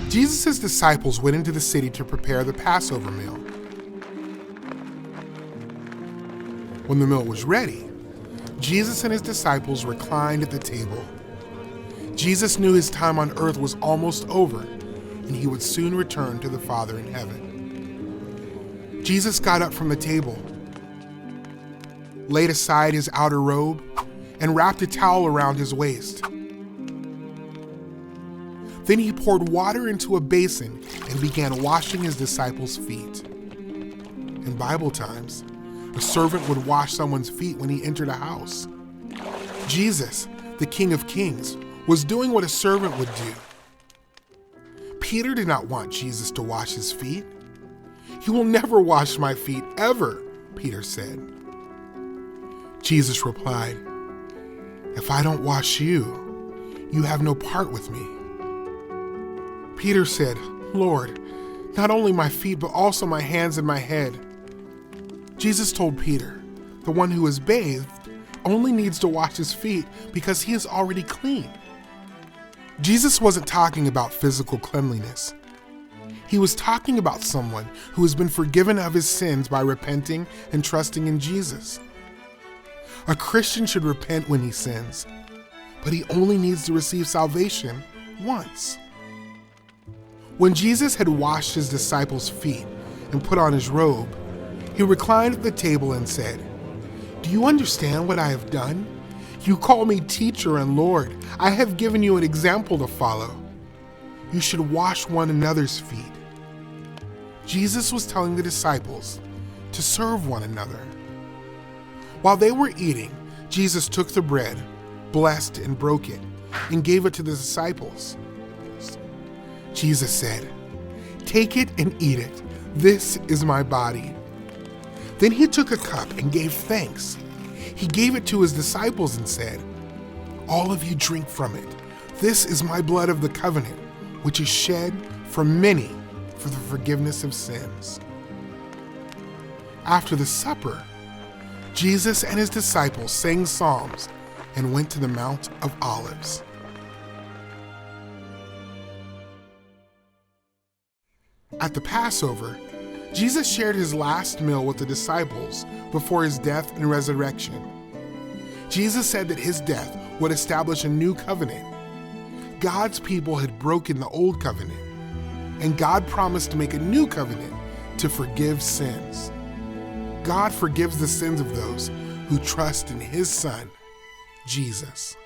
Jesus' disciples went into the city to prepare the Passover meal. When the meal was ready, Jesus and his disciples reclined at the table. Jesus knew his time on earth was almost over, and he would soon return to the Father in heaven. Jesus got up from the table, laid aside his outer robe, and wrapped a towel around his waist. Then he poured water into a basin and began washing his disciples' feet. In Bible times, a servant would wash someone's feet when he entered a house. Jesus, the King of Kings, was doing what a servant would do. Peter did not want Jesus to wash his feet. "He will never wash my feet, ever," Peter said. Jesus replied, "If I don't wash you, you have no part with me." Peter said, "Lord, not only my feet, but also my hands and my head." Jesus told Peter, "The one who is bathed only needs to wash his feet because he is already clean." Jesus wasn't talking about physical cleanliness. He was talking about someone who has been forgiven of his sins by repenting and trusting in Jesus. A Christian should repent when he sins, but he only needs to receive salvation once. When Jesus had washed his disciples' feet and put on his robe, he reclined at the table and said, "Do you understand what I have done? You call me teacher and Lord. I have given you an example to follow. You should wash one another's feet." Jesus was telling the disciples to serve one another. While they were eating, Jesus took the bread, blessed and broke it, and gave it to the disciples. Jesus said, "Take it and eat it. This is my body." Then he took a cup and gave thanks. He gave it to his disciples and said, "All of you drink from it. This is my blood of the covenant, which is shed for many for the forgiveness of sins." After the supper, Jesus and his disciples sang psalms and went to the Mount of Olives. At the Passover, Jesus shared his last meal with the disciples before his death and resurrection. Jesus said that his death would establish a new covenant. God's people had broken the old covenant, and God promised to make a new covenant to forgive sins. God forgives the sins of those who trust in his Son, Jesus.